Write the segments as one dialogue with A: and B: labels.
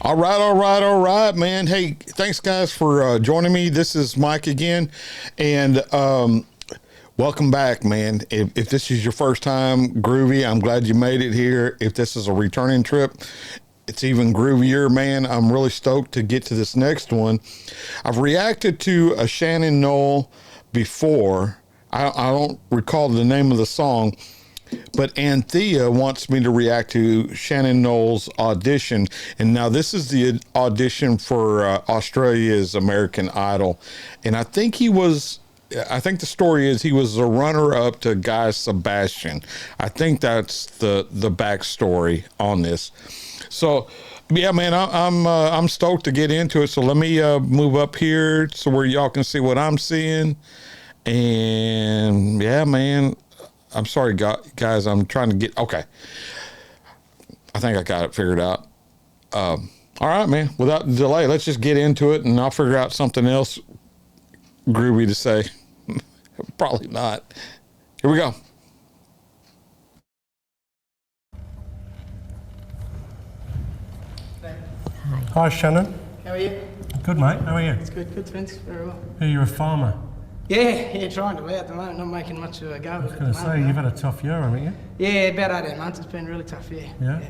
A: All right, man. Hey, thanks guys for joining me. This is Mike again, and welcome back, man. If this is your first time, groovy, I'm glad you made it here. If this is a returning trip, it's even groovier, man. I'm really stoked to get to this next one. I've reacted to a Shannon Noll before. I don't recall the name of the song, but Anthea wants me to react to Shannon Noll's Audition. And now this is the audition for Australia's American Idol. And I think the story is he was a runner-up to Guy Sebastian. I think that's the backstory on this. So, yeah, man, I'm stoked to get into it. So let me move up here so where y'all can see what I'm seeing. And yeah, man, I'm sorry, guys. I'm trying to get okay. I think I got it figured out. All right, man. Without delay, let's just get into it, and I'll figure out something else groovy to say. Probably not. Here we go.
B: Hi, Shannon.
C: How are you?
B: Good, mate. How are you?
C: It's good, thanks. Very well.
B: You're a farmer.
C: Yeah, trying to be at the moment. Not making much of a go of it.
B: I was going to say, you've had a tough year, haven't you?
C: Yeah, about 18 months. It's been really tough, yeah.
B: Yeah?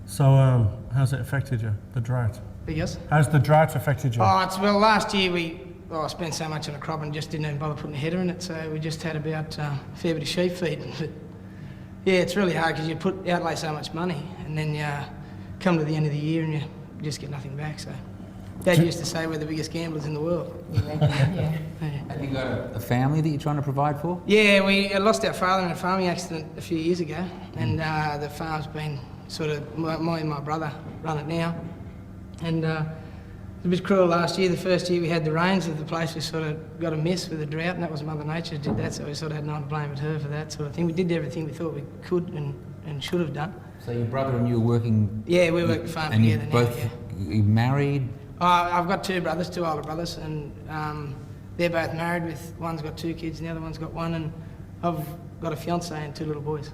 B: So, how's it affected you, the drought?
C: Yes?
B: How's the drought affected you?
C: Well, last year I spent so much on a crop and just didn't even bother putting a header in it, so we just had about a fair bit of sheep feed. But yeah, it's really hard because you outlay so much money and then you come to the end of the year and you just get nothing back, so. Dad used to say we're the biggest gamblers in the world.
D: Yeah. Have you got a family that you're trying to provide for?
C: Yeah, we lost our father in a farming accident a few years ago, and the farm's been sort of, my and my brother run it now. And it was a bit cruel last year. The first year we had the rains of the place, we sort of got a miss with the drought, and that was Mother Nature did that, so we sort of had no one to blame but her for that sort of thing. We did everything we thought we could and should have done.
D: So your brother and you were working...
C: Yeah, we work the farm
D: and
C: together
D: you both,
C: now, yeah.
D: You married?
C: I've got two brothers, two older brothers, and they're both married with, one's got 2 kids and the other one's got 1, and I've got a fiancée and 2 little boys.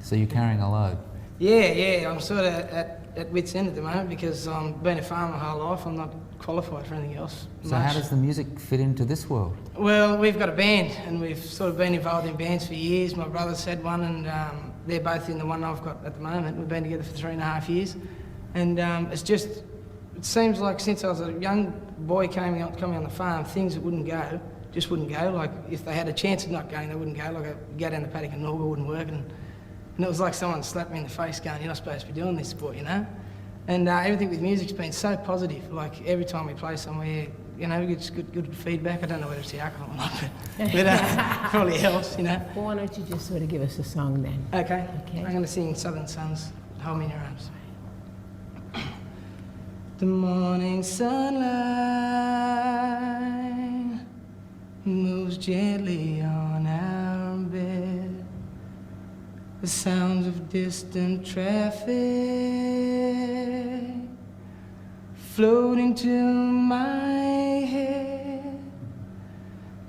D: So you're carrying a load?
C: Yeah, I'm sort of at wit's end at the moment because I've been a farmer my whole life. I'm not qualified for anything else.
D: So how does the music fit into this world?
C: Well, we've got a band and we've sort of been involved in bands for years. My brother's had one and they're both in the one I've got at the moment. We've been together for 3.5 years. And it seems like since I was a young boy coming on the farm, things that wouldn't go, just wouldn't go. Like if they had a chance of not going, they wouldn't go. Like I'd go down the paddock and Norga wouldn't work. And it was like someone slapped me in the face going, you're not supposed to be doing this sport, you know? And everything with music's been so positive. Like every time we play somewhere, you know, we get good feedback. I don't know whether it's the alcohol or not, but it probably helps, you know?
E: Well, why don't you just sort of give us a song then?
C: Okay. I'm going to sing Southern Suns, Hold Me in Your Arms. The morning sunlight moves gently on our bed. The sounds of distant traffic float into my head.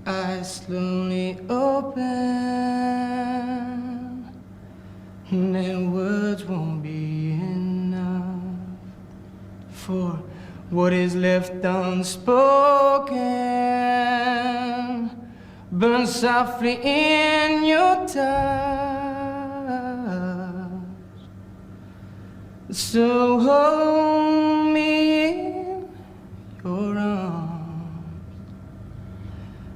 C: Eyes slowly open, and words won't be enough for what is left unspoken. Burn softly in your touch. So hold me in your arms.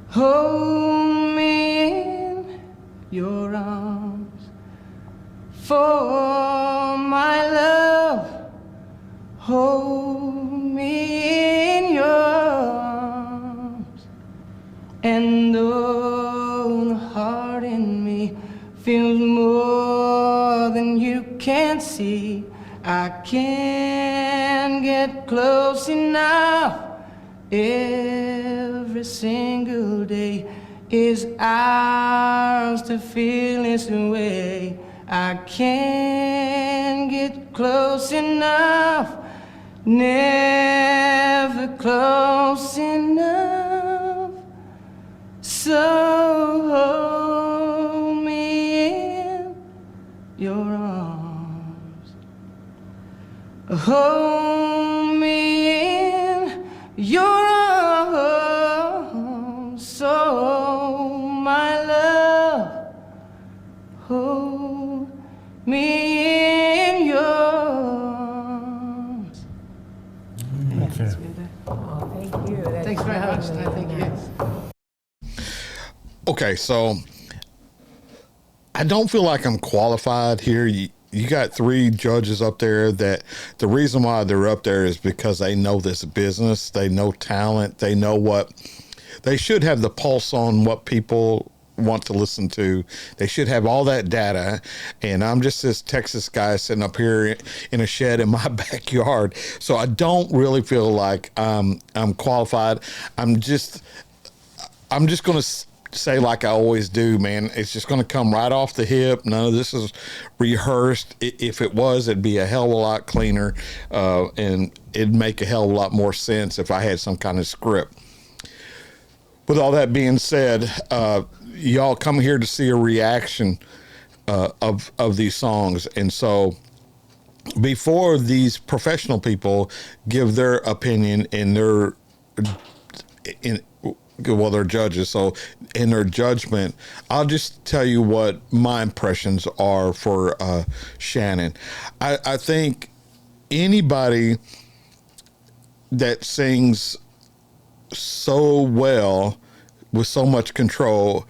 C: Hold me in your arms. For my love, hold me in your arms. And though the heart in me feels more than you can see, I can't get close enough. Every single day is ours to feel this way. I can't get close enough. Never close enough. So hold me in your arms. Hold
A: okay, so I don't feel like I'm qualified here. You got 3 judges up there that the reason why they're up there is because they know this business, they know talent, they know what they should have the pulse on what people want to listen to. They should have all that data. And I'm just this Texas guy sitting up here in a shed in my backyard. So I don't really feel like I'm qualified. I'm just going to say like I always do, man. It's just going to come right off the hip. None of this is rehearsed. If it was, it'd be a hell of a lot cleaner, and it'd make a hell of a lot more sense if I had some kind of script. With all that being said, y'all come here to see a reaction of these songs, and so before these professional people give their opinion in their they're judges, so in their judgment, I'll just tell you what my impressions are for Shannon. I think anybody that sings so well with so much control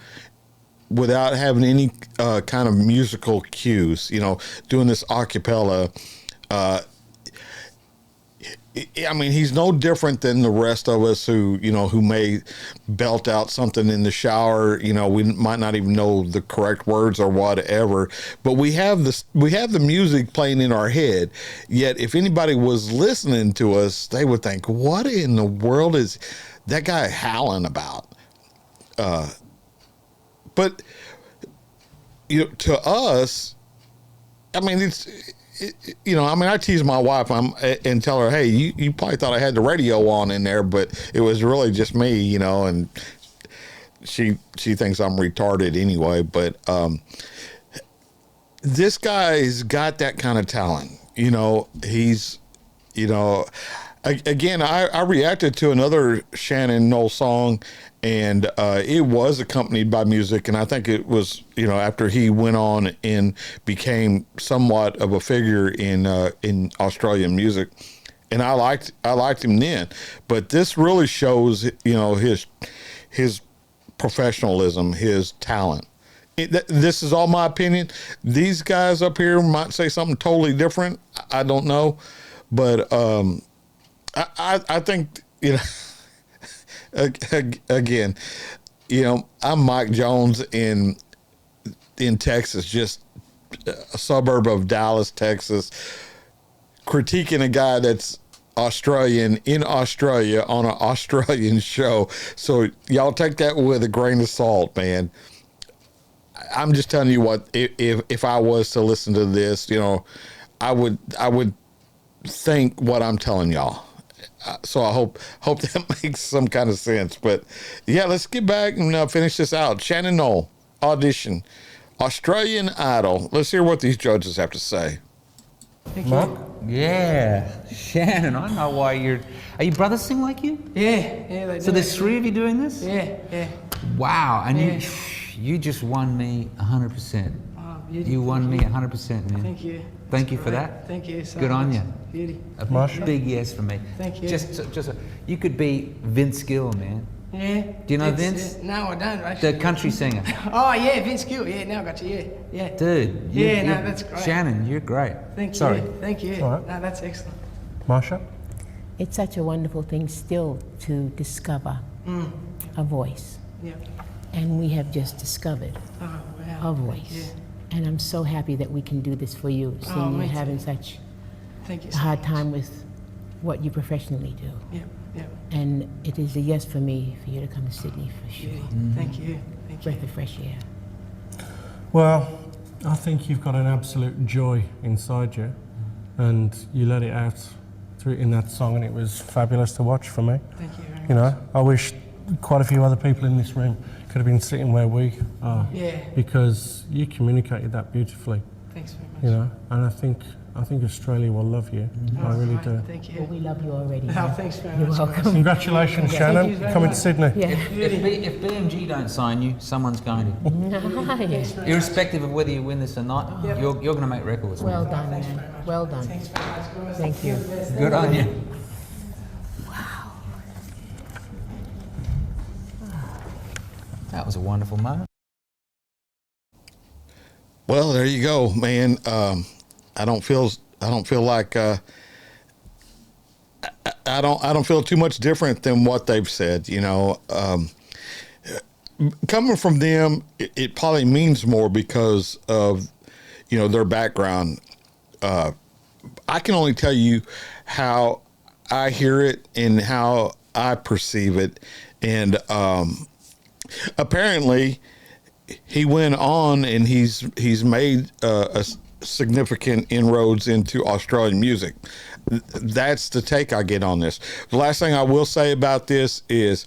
A: without having any kind of musical cues, doing this a cappella, I mean, he's no different than the rest of us who may belt out something in the shower. We might not even know the correct words or whatever, but we have the music playing in our head. Yet if anybody was listening to us, they would think, what in the world is that guy howling about? But to us, I mean, I tease my wife and tell her, hey, you probably thought I had the radio on in there, but it was really just me, and she thinks I'm retarded anyway. But this guy's got that kind of talent. He's, again, I reacted to another Shannon Noll song, and it was accompanied by music, and I think it was, after he went on and became somewhat of a figure in Australian music, and I liked him then. But this really shows, his professionalism, his talent. This is all my opinion. These guys up here might say something totally different. I don't know, but I think, again, I'm Mike Jones in Texas, just a suburb of Dallas, Texas, critiquing a guy that's Australian in Australia on an Australian show. So y'all take that with a grain of salt, man. I'm just telling you what, if I was to listen to this, I would think what I'm telling y'all. So I hope that makes some kind of sense. But yeah, let's get back and finish this out. Shannon Noll, Audition, Australian Idol. Let's hear what these judges have to say.
B: Mark?
D: Yeah, Shannon, I know why are you brothers sing like you?
C: Yeah, they do.
D: So there's 3 of you doing this?
C: Yeah.
D: Wow, and you just won me 100%.
C: Oh, beauty.
D: You won me 100%, man.
C: Thank you.
D: Thank you for that.
C: Thank you so
D: Good
C: much.
D: on you.
C: Beauty.
D: A
B: Marshall?
D: big yes for me.
C: Thank you.
D: Just you could be Vince Gill, man.
C: Yeah.
D: Do you know Vince?
C: No, I don't actually.
D: The country singer.
C: Oh yeah, Vince Gill. Yeah, now I got you. Yeah.
D: Dude.
C: Yeah, that's great.
D: Shannon, you're great.
C: Thank
D: Sorry.
C: you. Thank you.
B: All right.
C: No, that's excellent.
B: Marsha?
E: It's such a wonderful thing still to discover a voice.
C: Yeah.
E: And we have just discovered
C: Oh wow.
E: a voice.
C: Yeah.
E: And I'm so happy that we can do this for you, seeing
C: me
E: you're
C: too.
E: having such
C: Thank you.
E: a
C: So
E: hard
C: much.
E: time with what you professionally do.
C: Yeah.
E: And it is a yes for me for you to come to Sydney for sure.
C: Beauty. Thank you. Thank you.
E: Breath of fresh air.
B: Well, I think you've got an absolute joy inside you, and you let it out through in that song, and it was fabulous to watch for me.
C: Thank you very much.
B: I wish quite a few other people in this room could have been sitting where we are.
C: Yeah.
B: Because you communicated that beautifully,
C: Thanks very much.
B: and I think Australia will love you. I really
C: Right,
B: do.
C: Thank
E: Well,
C: you.
E: we love you already.
C: Oh,
E: man.
C: thanks very
E: You're
C: much.
E: welcome.
B: Congratulations, Shannon,
C: you very
B: coming
C: much.
B: to Sydney.
E: Yeah.
D: If BMG don't sign you, someone's going to.
E: Nice.
D: Irrespective of whether you win this or not, you're going to make records.
E: Well
D: man.
E: done, man. Well done.
C: Thanks very much, guys.
E: Thank you.
D: Good on you. That was a wonderful moment.
A: Well, there you go, man. I don't feel like I don't feel too much different than what they've said. You know, coming from them, it probably means more because of, you know, their background. I can only tell you how I hear it and how I perceive it, and apparently he went on and he's made a significant inroads into Australian music. That's the take I get on this. The last thing I will say about this is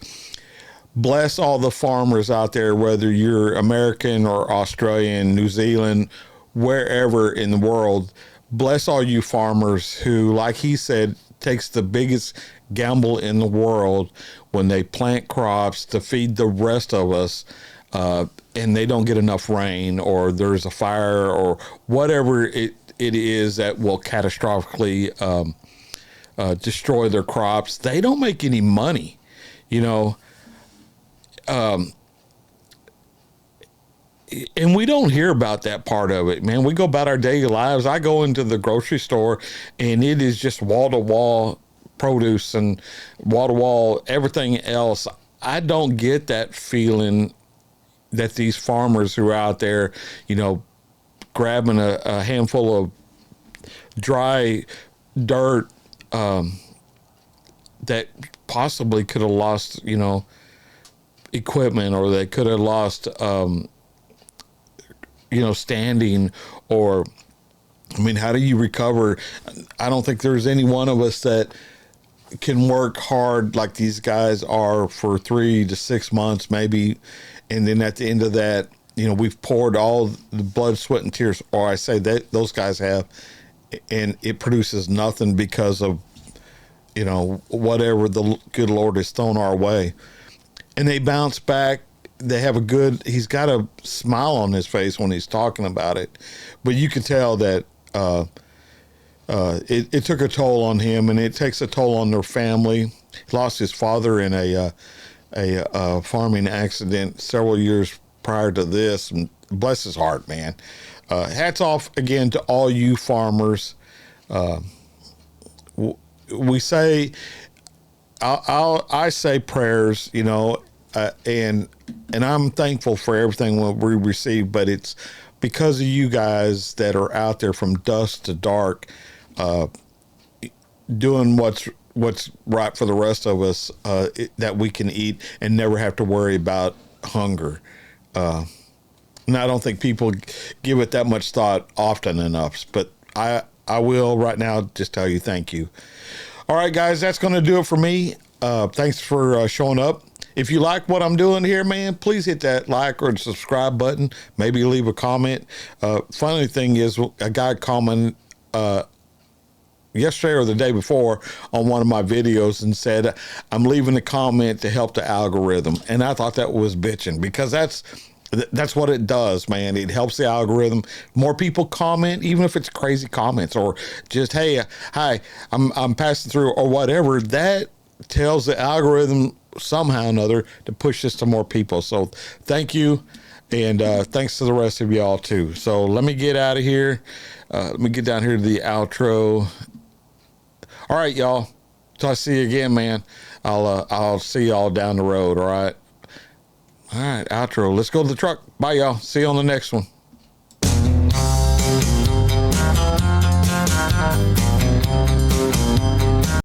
A: bless all the farmers out there, whether you're American or Australian, New Zealand, wherever in the world. Bless all you farmers who, like he said, takes the biggest gamble in the world when they plant crops to feed the rest of us, and they don't get enough rain, or there's a fire, or whatever it is that will catastrophically destroy their crops. They don't make any money, you know. And we don't hear about that part of it, man. We go about our daily lives. I go into the grocery store and it is just wall to wall produce and wall to wall everything else. I don't get that feeling that these farmers who are out there, you know, grabbing a handful of dry dirt that possibly could have lost, you know, equipment, or they could have lost you know, standing, or, I mean, how do you recover? I don't think there's any one of us that can work hard like these guys are for 3 to 6 months, maybe. And then at the end of that, you know, we've poured all the blood, sweat, and tears, or I say that those guys have, and it produces nothing because of, you know, whatever the good Lord has thrown our way. And they bounce back. They have he's got a smile on his face when he's talking about it, but you can tell that it took a toll on him, and it takes a toll on their family. He lost his father in a farming accident several years prior to this, and bless his heart, man. Hats off again to all you farmers. We say, I say prayers, you know, and I'm thankful for everything we receive, but it's because of you guys that are out there from dusk to dark, doing what's right for the rest of us, that we can eat and never have to worry about hunger. And I don't think people give it that much thought often enough, but I will right now just tell you thank you. All right, guys, that's going to do it for me. Thanks for showing up. If you like what I'm doing here, man, please hit that like or subscribe button. Maybe leave a comment. Funny thing is, a guy commented yesterday or the day before on one of my videos and said, I'm leaving a comment to help the algorithm. And I thought that was bitching, because that's what it does, man. It helps the algorithm. More people comment, even if it's crazy comments, or just, hey, hi, I'm passing through, or whatever. That tells the algorithm somehow or another to push this to more people. So thank you, and thanks to the rest of y'all too. So let me get out of here. Let me get down here to the outro. All right, y'all. Till I see you again, man. I'll see y'all down the road. All right. All right, outro. Let's go to the truck. Bye, y'all. See you on the next one.